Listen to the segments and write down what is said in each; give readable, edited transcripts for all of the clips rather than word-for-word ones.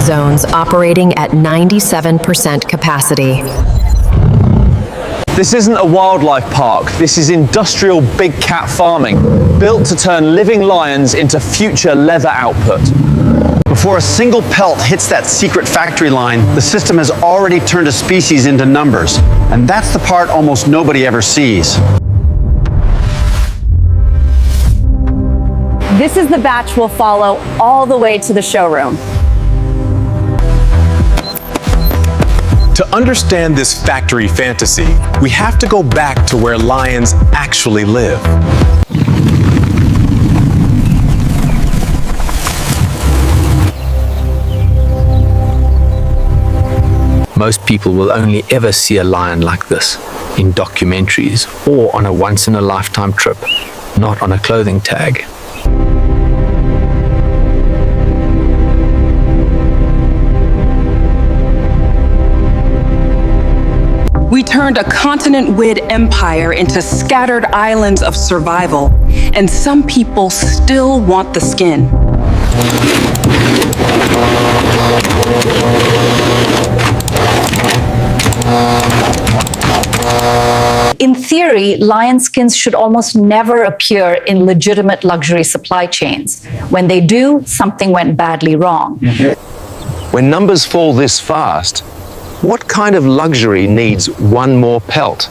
zones operating at 97% capacity. This isn't a wildlife park, this is industrial big cat farming, built to turn living lions into future leather output. Before a single pelt hits that secret factory line, the system has already turned a species into numbers. And that's the part almost nobody ever sees. This is the batch we'll follow all the way to the showroom. To understand this factory fantasy, we have to go back to where lions actually live. Most people will only ever see a lion like this in documentaries or on a once-in-a-lifetime trip, not on a clothing tag. We turned a continent-wide empire into scattered islands of survival, and some people still want the skin. In theory, lion skins should almost never appear in legitimate luxury supply chains. When they do, something went badly wrong. When numbers fall this fast, what kind of luxury needs one more pelt?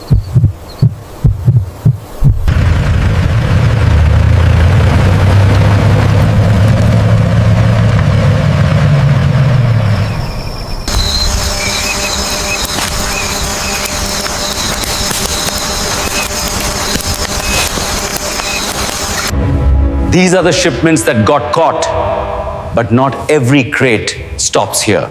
These are the shipments that got caught, but not every crate stops here.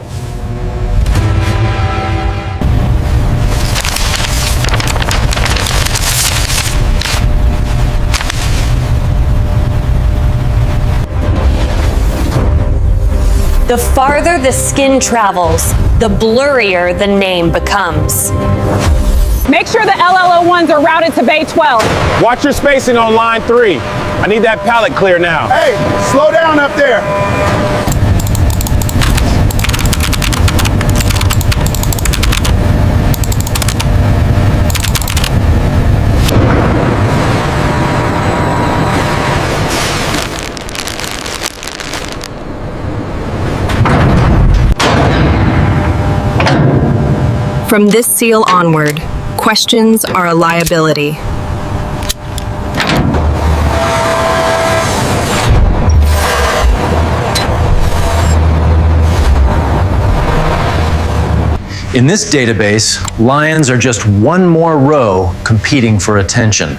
The farther the skin travels, the blurrier the name becomes. Make sure the LL01s are routed to Bay 12. Watch your spacing on line 3. I need that pallet clear now. Hey, slow down up there. From this seal onward, questions are a liability. In this database, lions are just one more row competing for attention.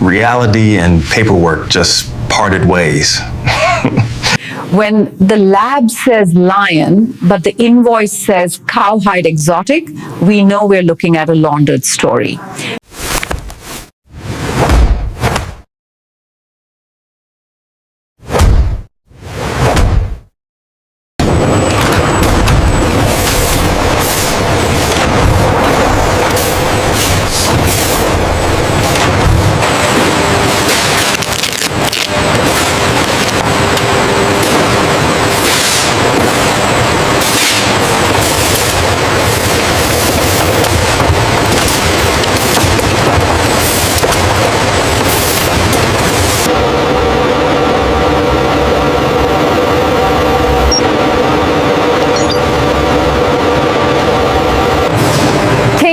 Reality and paperwork just parted ways. When the lab says lion, but the invoice says cowhide exotic, we know we're looking at a laundered story.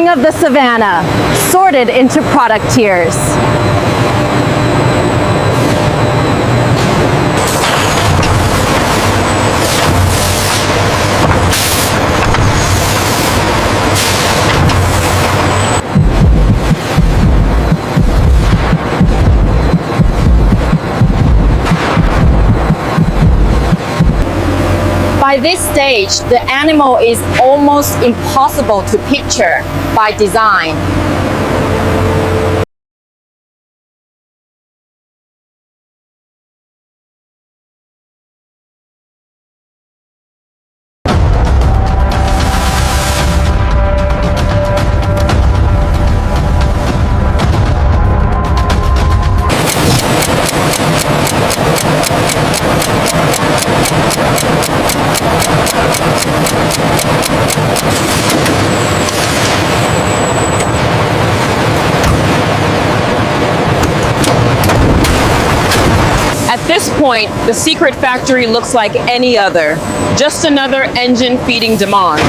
Of the savannah, sorted into product tiers. By this stage, the animal is almost impossible to picture by design. At this point, the secret factory looks like any other, just another engine feeding demand.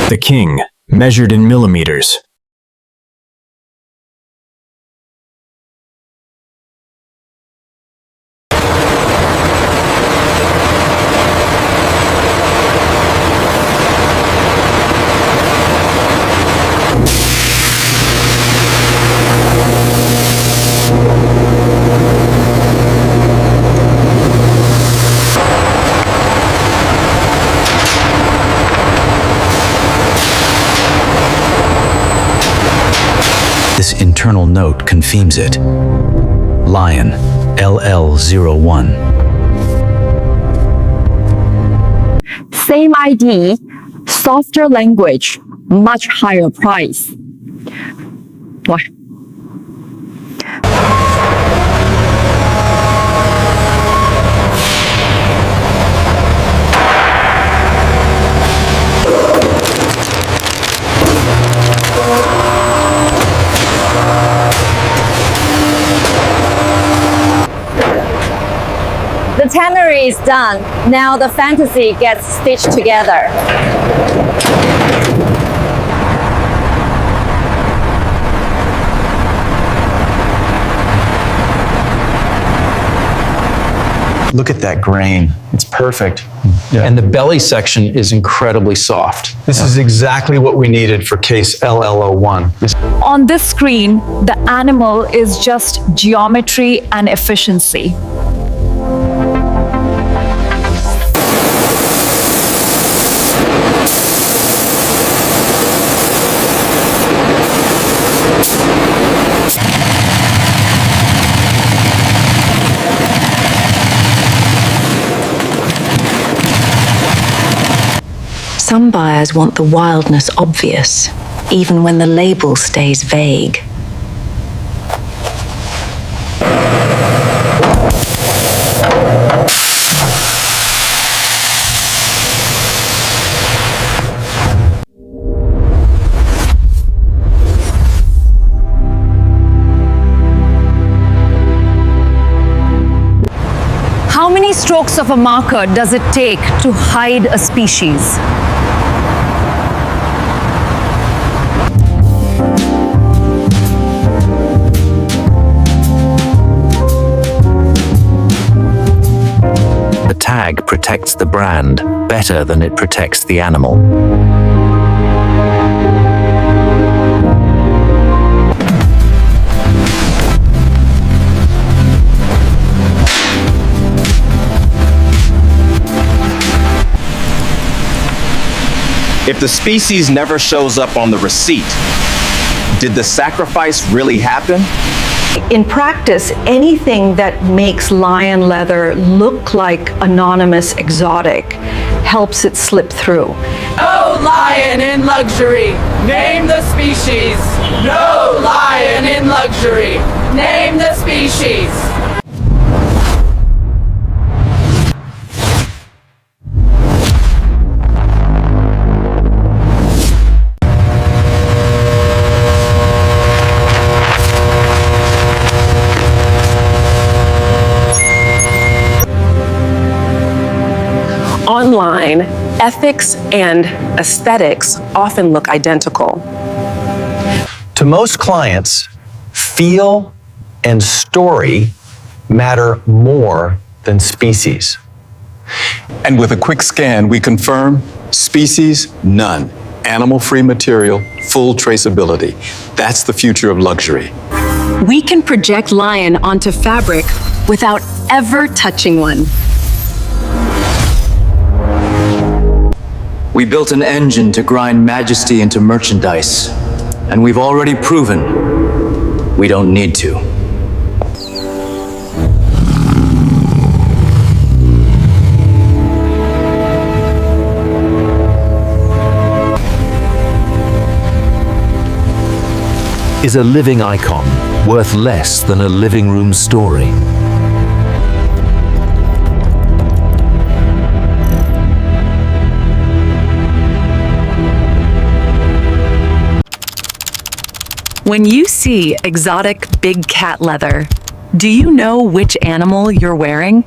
The king, measured in millimeters. This internal note confirms it. Lion, LL01. Same ID, softer language, much higher price. What? The tannery is done. Now the fantasy gets stitched together. Look at that grain. It's perfect. And the belly section is incredibly soft. This is exactly what we needed for case LL01. On this screen, the animal is just geometry and efficiency. Some buyers want the wildness obvious, even when the label stays vague. How many strokes of a marker does it take to hide a species? The tag protects the brand better than it protects the animal. If the species never shows up on the receipt, did the sacrifice really happen? In practice, anything that makes lion leather look like anonymous exotic helps it slip through. No lion in luxury, name the species. No lion in luxury, name the species. Online, ethics and aesthetics often look identical. To most clients, feel and story matter more than species. And with a quick scan, we confirm species, none. Animal-free material, full traceability. That's the future of luxury. We can project lion onto fabric without ever touching one. We built an engine to grind majesty into merchandise, and we've already proven we don't need to. Is a living icon worth less than a living room story? When you see exotic big cat leather, do you know which animal you're wearing?